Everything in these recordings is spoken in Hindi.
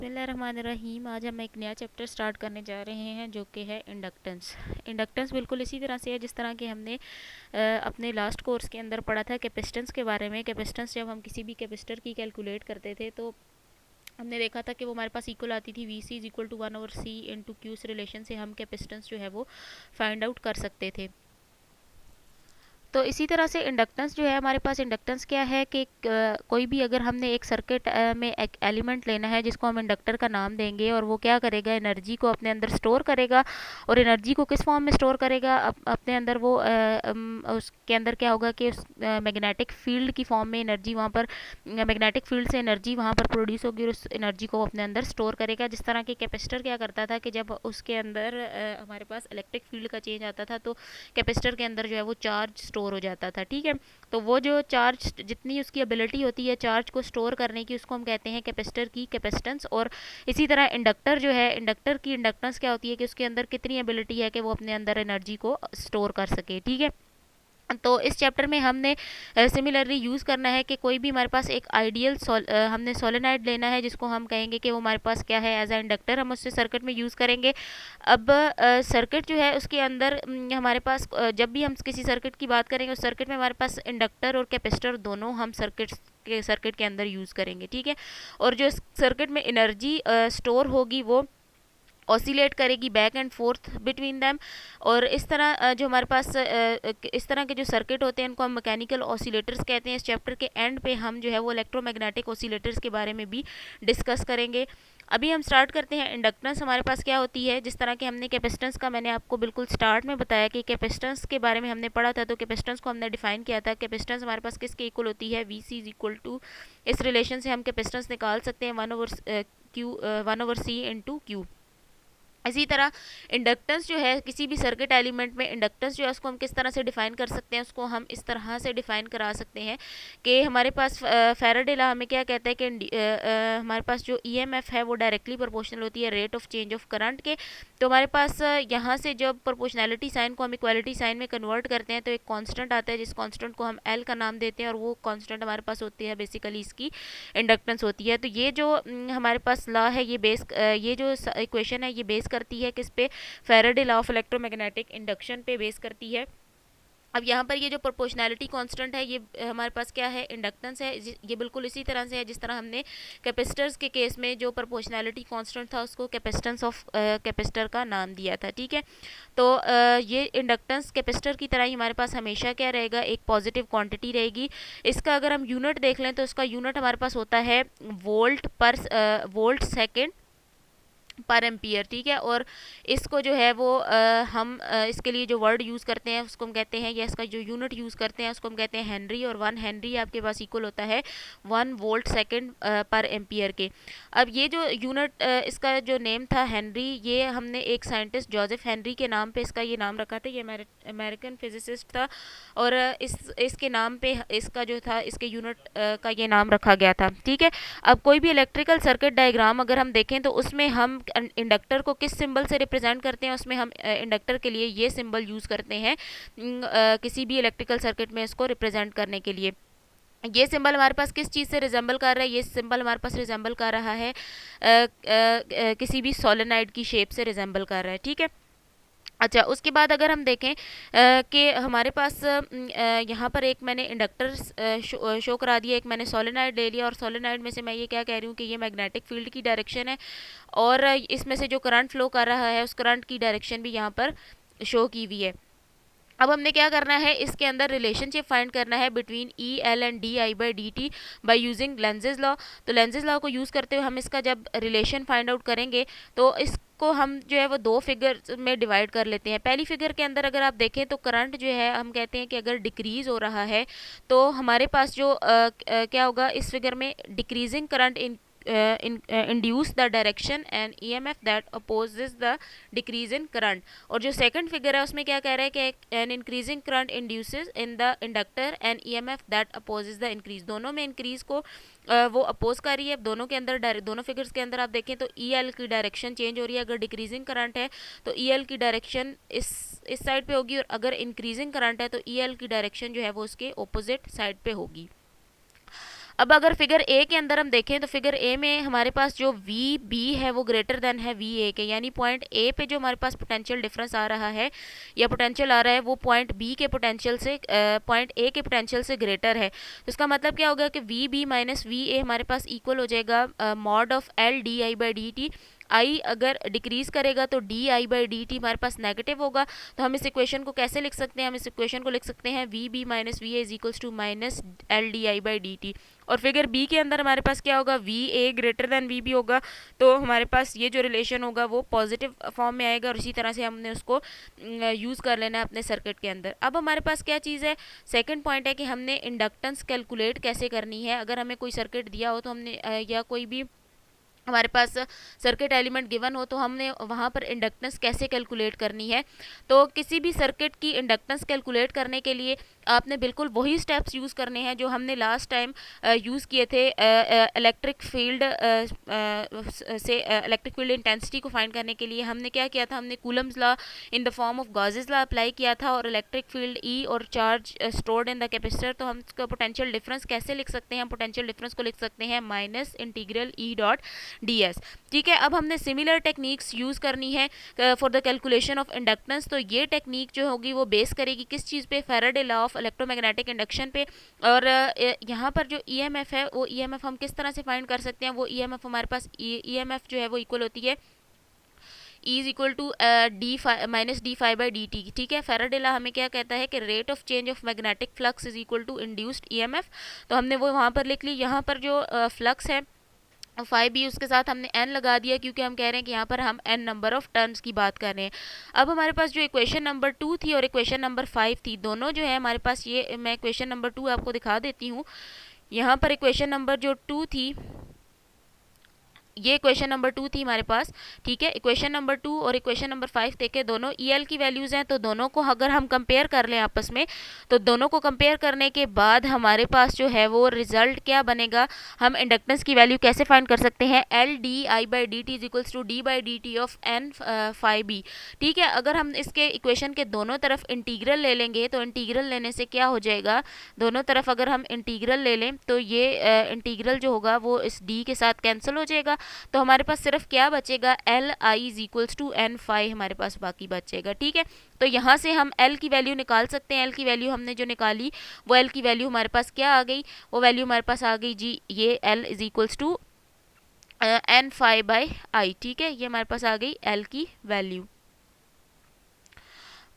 बिस्मिल्लाहिर्रहमानिर्रहीम। आज हम एक नया चैप्टर स्टार्ट करने जा रहे हैं जो कि है इंडक्टेंस। इंडक्टेंस बिल्कुल इसी तरह से है जिस तरह के हमने अपने लास्ट कोर्स के अंदर पढ़ा था कैपेसिटेंस के बारे में। कैपेसिटेंस जब हम किसी भी कैपेसिटर की कैलकुलेट करते थे तो हमने देखा था कि वो हमारे पास इक्वल आती थी V C is equal to 1/c/q। इस रिलेशन से हम कैपेसिटेंस जो है वो फाइंड आउट कर सकते थे। तो इसी तरह से इंडक्टेंस जो है, हमारे पास इंडक्टेंस क्या है कि कोई भी अगर हमने एक सर्किट में एक एलिमेंट लेना है जिसको हम इंडक्टर का नाम देंगे, और वो क्या करेगा, एनर्जी को अपने अंदर स्टोर करेगा। और एनर्जी को किस फॉर्म में स्टोर करेगा, अपने अंदर वो उसके अंदर क्या होगा कि उस मैग्नेटिक फील्ड की फॉर्म में एनर्जी वहाँ पर, मैग्नेटिक फील्ड से एनर्जी वहाँ पर प्रोड्यूस होगी और उस एनर्जी को अपने अंदर स्टोर करेगा। जिस तरह के कैपेसिटर क्या करता था कि जब उसके अंदर हमारे पास इलेक्ट्रिक फील्ड का चेंज आता था तो कैपेसिटर के अंदर जो है वो चार्ज स्टोर हो जाता था। ठीक है, तो वो जो चार्ज, जितनी उसकी एबिलिटी होती है चार्ज को स्टोर करने की, उसको हम कहते हैं कैपेसिटर की कैपेसिटेंस। और इसी तरह इंडक्टर जो है, इंडक्टर की इंडक्टेंस क्या होती है कि उसके अंदर कितनी एबिलिटी है कि वो अपने अंदर एनर्जी को स्टोर कर सके। ठीक है, तो इस चैप्टर में हमने सिमिलरली यूज़ करना है कि कोई भी हमारे पास एक आइडियल हमने सोलेनाइड लेना है जिसको हम कहेंगे कि वो हमारे पास क्या है, एज अ इंडक्टर हम उससे सर्किट में यूज़ करेंगे। अब सर्किट जो है उसके अंदर हमारे पास जब भी हम किसी सर्किट की बात करेंगे उस सर्किट में हमारे पास इंडक्टर और कैपेसिटर दोनों हम सर्किट के अंदर यूज़ करेंगे। ठीक है, और जो सर्किट में एनर्जी स्टोर होगी वो ऑसिलेट करेगी back and fourth between them. और इस तरह जो हमारे पास इस तरह के जो सर्किट होते हैं उनको हम मैकेनिकल ऑसिलेटर्स कहते हैं। इस चैप्टर के एंड पे हम जो है वो इलेक्ट्रोमैग्नेटिक ऑसिलेटर्स के बारे में भी डिस्कस करेंगे। अभी हम स्टार्ट करते हैं। इंडक्टेंस हमारे पास क्या होती है, जिस तरह के हमने कैपेसिटेंस का, मैंने आपको बिल्कुल स्टार्ट में बताया कि कैपेसिटेंस के बारे में हमने पढ़ा था। तो कैपेसिटेंस को हमने डिफाइन किया था। कैपेसिटेंस हमारे पास किसके इक्वल होती है, V C is equal to, इस रिलेशन से हम कैपेसिटेंस निकाल सकते हैं 1/c/q। इसी तरह इंडक्टेंस जो है किसी भी सर्किट एलिमेंट में, इंडक्टेंस जो है उसको हम किस तरह से डिफाइन कर सकते हैं, उसको हम इस तरह से डिफाइन करा सकते हैं कि हमारे पास फैराडे लॉ हमें क्या कहता है कि हमारे पास जो ईएमएफ है वो डायरेक्टली प्रोपोर्शनल होती है rate of change of current के। तो हमारे पास यहाँ से जब प्रोपोर्शनैलिटी साइन को हम इक्वालिटी साइन में कन्वर्ट करते हैं तो एक कॉन्स्टेंट आता है जिस कॉन्स्टेंट को हम एल का नाम देते हैं, और वो कॉन्स्टेंट हमारे पास होती है बेसिकली इसकी इंडक्टेंस होती है। तो ये जो हमारे पास लॉ है, ये जो इक्वेशन है ये बेस करती है किस पे, Faraday law of electromagnetic induction पे बेस करती है। अब यहाँ पर ये जो प्रोपोर्शनैलिटी कांस्टेंट है ये हमारे पास क्या है, इंडक्टेंस है। ये बिल्कुल इसी तरह से है जिस तरह हमने कैपेसिटर्स के केस में जो प्रोपोर्शनैलिटी कांस्टेंट था उसको कैपेसिटेंस ऑफ कैपेसिटर का नाम दिया था। ठीक है, तो ये इंडक्टेंस कैपेसिटर की तरह ही हमारे पास हमेशा क्या रहेगा, एक पॉजिटिव क्वांटिटी रहेगी। इसका अगर हम यूनिट देख लें तो इसका यूनिट हमारे पास होता है वोल्ट सेकेंड पर एम्पियर। ठीक है, और इसको जो है वो हम इसके लिए जो वर्ड यूज़ करते हैं उसको हम कहते हैं, या इसका जो यूनिट यूज़ करते हैं उसको हम कहते हैं हेनरी। और 1 हेनरी आपके पास इक्वल होता है 1 वोल्ट सेकेंड पर एम्पियर के। अब ये जो यूनिट, इसका जो नेम था हेनरी, ये हमने एक साइंटिस्ट जोसेफ हेनरी के नाम पे इसका ये नाम रखा था। ये अमेरिकन फिजिसिस्ट था, और इसके नाम पे इसका जो था, इसके यूनिट का ये नाम रखा गया था। ठीक है, अब कोई भी इलेक्ट्रिकल सर्किट डायग्राम अगर हम देखें तो उसमें हम इंडक्टर को किस सिंबल से रिप्रेजेंट करते हैं, उसमें हम इंडक्टर के लिए ये सिंबल यूज़ करते हैं किसी भी इलेक्ट्रिकल सर्किट में इसको रिप्रेजेंट करने के लिए। ये सिंबल हमारे पास किस चीज़ से रिजेंबल कर रहा है, ये सिंबल हमारे पास रिजेंबल कर रहा है किसी भी सोलेनाइड की शेप से रिजेंबल कर रहा है। ठीक है, अच्छा, उसके बाद अगर हम देखें कि हमारे पास यहाँ पर एक मैंने इंडक्टर शो करा दिया, एक मैंने सोलेनाइड ले लिया, और सोलेनाइड में से मैं ये क्या कह रही हूँ कि ये मैग्नेटिक फील्ड की डायरेक्शन है, और इसमें से जो करंट फ्लो कर रहा है उस करंट की डायरेक्शन भी यहाँ पर शो की हुई है। अब हमने क्या करना है, इसके अंदर रिलेशनशिप फाइंड करना है between E L and D I by D T by using lenses law. तो लेंजेज लॉ को यूज़ करते हुए हम इसका जब रिलेशन फाइंड आउट करेंगे तो इसको हम जो है वो दो फिगर में डिवाइड कर लेते हैं। पहली फिगर के अंदर अगर आप देखें तो करंट जो है हम कहते हैं कि अगर डिक्रीज़ हो रहा है तो हमारे पास जो क्या होगा, इस फिगर में decreasing current induce the direction and EMF that opposes the decrease in current। और जो सेकंड फिगर है उसमें क्या कह रहा है कि an increasing current induces in the inductor and EMF that opposes the increase। दोनों में इंक्रीज को वो अपोज कर रही है। दोनों के अंदर, दोनों फिगर्स के अंदर आप देखें तो EL की डायरेक्शन चेंज हो रही है। अगर डिक्रीजिंग करंट है तो EL की डायरेक्शन इस साइड पे होगी, और अगर इंक्रीजिंग करंट है तो EL की डायरेक्शन जो है वो उसके ऑपोजिट साइड पे होगी। अब अगर फिगर ए के अंदर हम देखें तो फिगर ए में हमारे पास जो वी बी है वो ग्रेटर देन है वी ए के, यानी पॉइंट ए पे जो हमारे पास पोटेंशियल डिफरेंस आ रहा है या पोटेंशियल आ रहा है वो पॉइंट बी के पोटेंशियल से पॉइंट ए के पोटेंशियल से ग्रेटर है। तो इसका मतलब क्या होगा कि V B minus V A हमारे पास इक्वल हो जाएगा mod of L D I by D T. I अगर डिक्रीज करेगा तो D I by D T हमारे पास नेगेटिव होगा। तो हम इस इक्वेशन को कैसे लिख सकते हैं, हम इस इक्वेशन को लिख सकते हैं V B minus V A is equals to minus L D I by D t. और फिगर बी के अंदर हमारे पास क्या होगा, V A greater than V B होगा, तो हमारे पास ये जो रिलेशन होगा वो पॉजिटिव फॉर्म में आएगा और इसी तरह से हमने उसको यूज़ कर लेना है अपने सर्किट के अंदर। अब हमारे पास क्या चीज़ है, सेकंड पॉइंट है कि हमने इंडक्टेंस कैलकुलेट कैसे करनी है। अगर हमें कोई सर्किट दिया हो तो हमने या कोई भी हमारे पास सर्किट एलिमेंट गिवन हो तो हमने वहाँ पर इंडक्टेंस कैसे कैलकुलेट करनी है। तो किसी भी सर्किट की इंडक्टेंस कैलकुलेट करने के लिए आपने बिल्कुल वही स्टेप्स यूज़ करने हैं जो हमने लास्ट टाइम यूज़ किए थे इलेक्ट्रिक फील्ड से इलेक्ट्रिक फील्ड इंटेंसिटी को फाइंड करने के लिए। हमने क्या किया था, हमने Coulomb's law in the form of Gauss's law apply किया था और इलेक्ट्रिक फील्ड ई और charge stored in the capacitor. तो हम इसका पोटेंशियल डिफरेंस कैसे लिख सकते हैं, हम पोटेंशियल डिफरेंस को लिख सकते हैं minus integral E dot D S. ठीक है, अब हमने सिमिलर टेक्निक्स यूज़ करनी है for the calculation of inductance. तो ये टेक्निक जो होगी वो बेस करेगी किस चीज़ पे, Faraday law of electromagnetic induction पे। और यहाँ पर जो ईएमएफ है वो ईएमएफ हम किस तरह से फाइंड कर सकते हैं, वो ईएमएफ हमारे पास ईएमएफ जो है वो इक्वल होती है E is equal to d minus d phi by D t. ठीक है, फैराडे लॉ हमें क्या कहता है कि rate of change of magnetic flux is equal to induced EMF. तो हमने वो वहाँ पर लिख ली। यहाँ पर जो फ्लक्स है 5b उसके साथ हमने n लगा दिया क्योंकि हम कह रहे हैं कि यहाँ पर हम n नंबर ऑफ टर्न्स की बात कर रहे हैं। अब हमारे पास जो इक्वेशन नंबर 2 थी और इक्वेशन नंबर 5 थी, दोनों जो है हमारे पास, ये मैं इक्वेशन नंबर 2 आपको दिखा देती हूँ। यहाँ पर इक्वेशन नंबर जो 2 थी, ये इक्वेशन नंबर 2 थी हमारे पास। ठीक है, इक्वेशन नंबर 2 और इक्वेशन नंबर 5 देखे, दोनों EL की वैल्यूज़ हैं। तो दोनों को अगर हम कंपेयर कर लें आपस में, तो दोनों को कंपेयर करने के बाद हमारे पास जो है वो रिजल्ट क्या बनेगा, हम इंडक्टेंस की वैल्यू कैसे फाइंड कर सकते हैं, L D I by D t is equals to d by D t of N phi B. ठीक है, अगर हम इसके इक्वेशन के दोनों तरफ इंटीग्रल ले लेंगे तो इंटीग्रल लेने से क्या हो जाएगा, दोनों तरफ अगर हम इंटीग्रल ले लें तो ये इंटीग्रल जो होगा वो इस डी के साथ कैंसिल हो जाएगा। तो हमारे पास सिर्फ क्या बचेगा, L I is equals to N phi हमारे पास बाकी बचेगा। ठीक है, तो यहाँ से हम एल की वैल्यू निकाल सकते हैं। एल की वैल्यू हमने जो निकाली वो एल की वैल्यू हमारे पास क्या आ गई, वो वैल्यू हमारे पास आ गई जी, ये L is equals to N phi by I. ठीक है, ये हमारे पास आ गई एल की वैल्यू।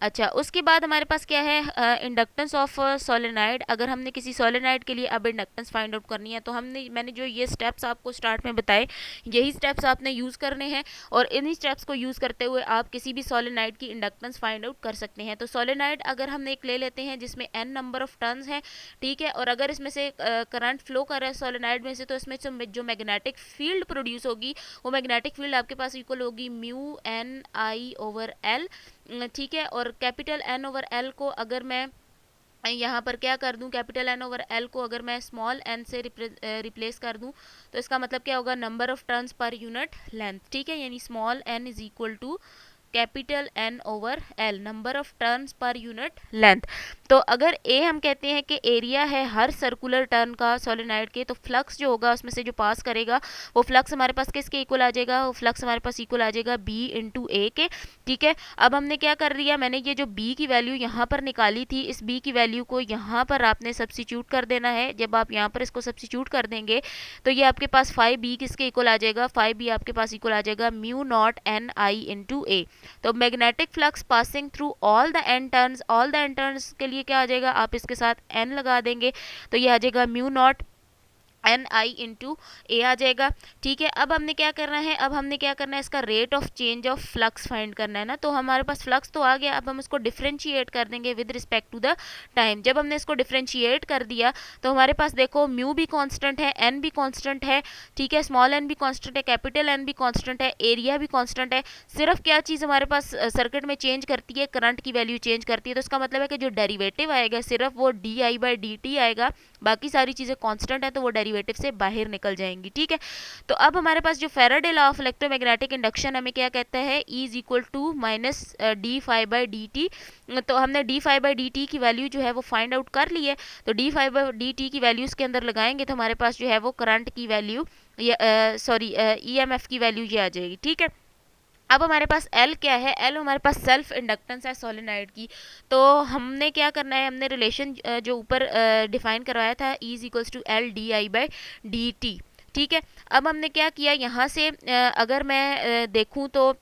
अच्छा, उसके बाद हमारे पास क्या है, इंडक्टेंस ऑफ सोलेनाइड। अगर हमने किसी सोलेनाइड के लिए अब इंडक्टेंस फाइंड आउट करनी है तो मैंने जो ये स्टेप्स आपको स्टार्ट में बताए, यही स्टेप्स आपने यूज़ करने हैं और इन्हीं स्टेप्स को यूज़ करते हुए आप किसी भी सोलेनाइड की इंडक्टेंस फाइंड आउट कर सकते हैं। तो सोलेनाइड अगर हमने एक ले लेते हैं जिसमें n नंबर ऑफ टर्न्स हैं, ठीक है, और अगर इसमें से करंट फ्लो कर रहा है सोलेनाइड में से, तो इसमें जो मैग्नेटिक फील्ड प्रोड्यूस होगी वो मैग्नेटिक फील्ड आपके पास इक्वल होगी mu N I over L. ठीक है, और कैपिटल N ओवर L को अगर मैं यहाँ पर क्या कर दूँ, कैपिटल N ओवर L को अगर मैं स्मॉल n से रिप्लेस कर दूँ तो इसका मतलब क्या होगा, number of turns per unit length. ठीक है, यानी small n is equal to capital N over L, number of turns per unit length. तो अगर A हम कहते हैं कि एरिया है हर सर्कुलर टर्न का सोलेनाइड के, तो फ्लक्स जो होगा उसमें से जो पास करेगा वो फ्लक्स हमारे पास किसके इक्वल आ जाएगा, वो फ्लक्स हमारे पास इक्वल आ जाएगा B इंटू ए के। ठीक है, अब हमने क्या कर दिया, मैंने ये जो B की वैल्यू यहाँ पर निकाली थी, इस B की वैल्यू को यहाँ पर आपने सब्स्टिट्यूट कर देना है। जब आप यहाँ पर इसको सब्स्टिट्यूट कर देंगे तो ये आपके पास 5B किसके इक्वल आ जाएगा, 5B आपके पास इक्वल आ जाएगा mu naught N I into A. तो magnetic flux passing through all the N turns के लिए क्या आ जाएगा, आप इसके साथ एन लगा देंगे तो ये आ जाएगा mu naught N I into A आ जाएगा। ठीक है, अब हमने क्या करना है, इसका rate of change of flux find करना है ना। तो हमारे पास फ्लक्स तो आ गया, अब हम इसको डिफ्रेंशिएट कर देंगे with respect to the time. जब हमने इसको डिफ्रेंशिएट कर दिया तो हमारे पास देखो म्यू भी कांस्टेंट है, एन भी कांस्टेंट है, ठीक है, स्मॉल एन भी कांस्टेंट है, कैपिटल एन भी कांस्टेंट है, एरिया भी कांस्टेंट है। सिर्फ क्या चीज़ हमारे पास सर्किट में चेंज करती है, करंट की वैल्यू चेंज करती है। तो इसका मतलब है कि जो डेरिवेटिव आएगा सिर्फ वो D I by D T आएगा, बाकी सारी चीज़ें कांस्टेंट है तो वो डेरिवेटिव डेरिवेटिव से बाहर निकल जाएंगी। ठीक है, तो अब हमारे पास जो Faraday law of electromagnetic induction हमें क्या कहता है, E is equal to minus d phi by D t. तो हमने d phi by D t की वैल्यू जो है वो फाइंड आउट कर ली है, तो d phi by D t की वैल्यू इसके अंदर लगाएंगे तो हमारे पास जो है वो करंट की वैल्यू, सॉरी EMF की वैल्यू ये आ जाएगी। ठीक है, अब हमारे पास L क्या है, L हमारे पास सेल्फ इंडक्टेंस है सोलेनॉइड की। तो हमने क्या करना है, हमने रिलेशन जो ऊपर डिफाइन करवाया था, E is equals to L D I by D t. ठीक है, अब हमने क्या किया यहाँ से, अगर मैं देखूँ तो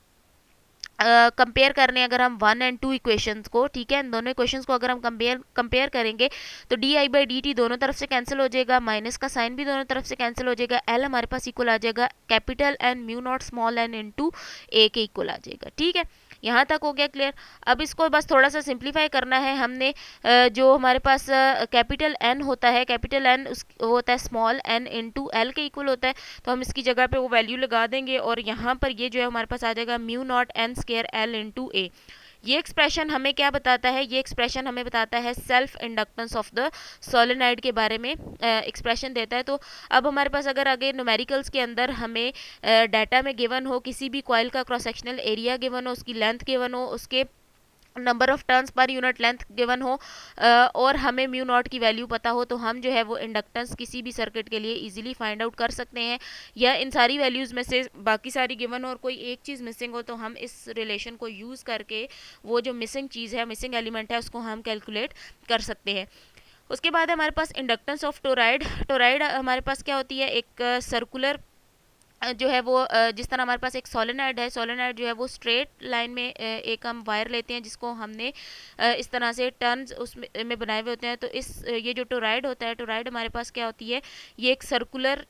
कंपेयर करने अगर हम 1 एंड 2 इक्वेशंस को, ठीक है, इन दोनों इक्वेशंस को अगर हम कंपेयर करेंगे तो D I by D T दोनों तरफ से कैंसिल हो जाएगा, माइनस का साइन भी दोनों तरफ से कैंसिल हो जाएगा, एल हमारे पास इक्वल आ जाएगा capital N mu naught small N into A के इक्वल आ जाएगा। ठीक है, यहाँ तक हो गया क्लियर। अब इसको बस थोड़ा सा सिंप्लीफाई करना है हमने, जो हमारे पास कैपिटल एन होता है, कैपिटल एन वो होता है स्मॉल एन इंटू एल के इक्वल होता है, तो हम इसकी जगह पे वो वैल्यू लगा देंगे और यहाँ पर ये जो है हमारे पास आ जाएगा mu naught N square L into A. ये एक्सप्रेशन हमें क्या बताता है, ये एक्सप्रेशन हमें बताता है self inductance of the solenoid के बारे में एक्सप्रेशन देता है। तो अब हमारे पास अगर आगे न्यूमेरिकल्स के अंदर हमें डाटा में गिवन हो, किसी भी कॉइल का क्रॉस सेक्शनल एरिया गिवन हो, उसकी लेंथ गिवन हो, उसके number of turns per unit length given हो, और हमें म्यू नॉट की वैल्यू पता हो, तो हम जो है वो इंडक्टेंस किसी भी सर्किट के लिए इजीली फाइंड आउट कर सकते हैं। या इन सारी वैल्यूज़ में से बाकी सारी गिवन हो और कोई एक चीज़ मिसिंग हो, तो हम इस रिलेशन को यूज़ करके वो जो मिसिंग चीज़ है, मिसिंग एलिमेंट है, उसको हम कैलकुलेट कर सकते हैं। उसके बाद है हमारे पास इंडक्टेंस ऑफ टोराइड। टोराइड हमारे पास क्या होती है, एक सर्कुलर जो है वो, जिस तरह हमारे पास एक सोलेनॉइड है, सोलेनॉइड जो है वो स्ट्रेट लाइन में एक हम वायर लेते हैं जिसको हमने इस तरह से टर्न्स उसमें बनाए हुए होते हैं। तो ये जो टोराइड होता है, टोराइड हमारे पास क्या होती है, ये एक सर्कुलर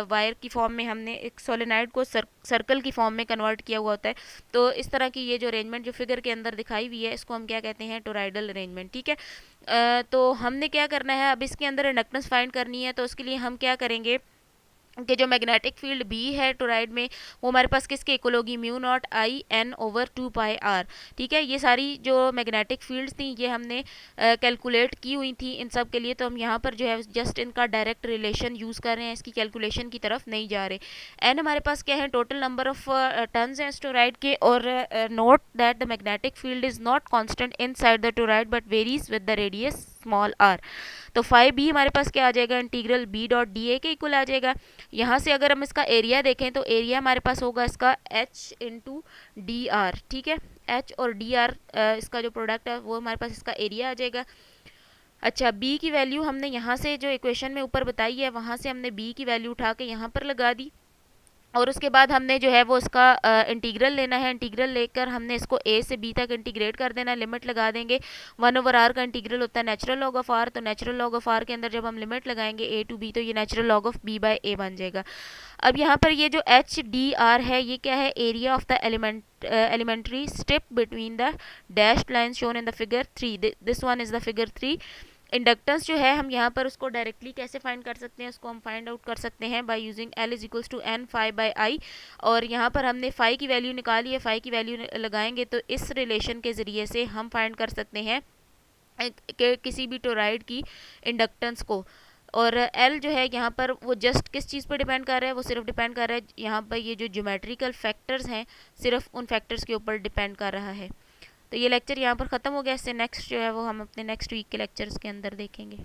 वायर की फॉर्म में हमने एक सोलेनॉइड को सर्कल की फॉर्म में कन्वर्ट किया हुआ होता है। तो इस तरह की ये जो अरेंजमेंट जो फिगर के अंदर दिखाई हुई है, इसको हम क्या कहते हैं, टोराइडल अरेंजमेंट। ठीक है, तो हमने क्या करना है, अब इसके अंदर इंडक्टेंस फाइंड करनी है, तो उसके लिए हम क्या करेंगे कि जो मैग्नेटिक फील्ड बी है टोराइड में, वो हमारे पास किसके इक्वल होगी, mu naught I N over 2 pi R. ठीक है, ये सारी जो मैग्नेटिक फील्ड्स थी ये हमने कैलकुलेट की हुई थी इन सब के लिए, तो हम यहाँ पर जो है जस्ट इनका डायरेक्ट रिलेशन यूज़ कर रहे हैं, इसकी कैलकुलेशन की तरफ नहीं जा रहे। एन हमारे पास क्या है, टोटल नंबर ऑफ टर्न्स हैं टोराइड के, और note that the magnetic field is not constant inside the toroid but varies with the radius small R. तो फाई बी हमारे पास क्या आ जाएगा, integral B dot d A के इक्वल आ जाएगा। यहाँ से अगर हम इसका एरिया देखें तो एरिया हमारे पास होगा इसका एच इंटू डी आर। ठीक है, एच और डी आर इसका जो प्रोडक्ट है वो हमारे पास इसका एरिया आ जाएगा। अच्छा, बी की वैल्यू हमने यहाँ से जो इक्वेशन में ऊपर बताई है, वहाँ से हमने बी की वैल्यू उठा के यहाँ पर लगा दी, और उसके बाद हमने जो है वो इसका इंटीग्रल लेना है। इंटीग्रल लेकर हमने इसको ए से बी तक इंटीग्रेट कर देना, लिमिट लगा देंगे। 1/r का इंटीग्रल होता है नेचुरल लॉग ऑफ आर, तो नेचुरल लॉग ऑफ आर के अंदर जब हम लिमिट लगाएंगे ए टू बी, तो ये natural log of B by A बन जाएगा। अब यहाँ पर ये जो एच डी आर है, ये क्या है, area of the elementary strip between the dashed line shown in the figure 3। This one is the figure 3। Inductance जो है हम यहाँ पर उसको डायरेक्टली कैसे फाइंड कर सकते हैं, उसको हम फाइंड आउट कर सकते हैं by using L is equals to N phi by I, और यहाँ पर हमने फाई की वैल्यू निकाली है, फाई की वैल्यू लगाएंगे तो इस रिलेशन के ज़रिए से हम फाइंड कर सकते हैं कि किसी भी टोराइड की इंडक्टेंस को। और एल जो है यहाँ पर वो जस्ट किस चीज़ पर डिपेंड कर रहा है, वो सिर्फ डिपेंड कर रहा है यहाँ पर ये जो ज्योमेट्रिकल फैक्टर्स हैं, सिर्फ उन फैक्टर्स के ऊपर डिपेंड कर रहा है। तो ये लेक्चर यहाँ पर ख़त्म हो गया। इससे नेक्स्ट जो है वो हम अपने नेक्स्ट वीक के लेक्चर्स के अंदर देखेंगे।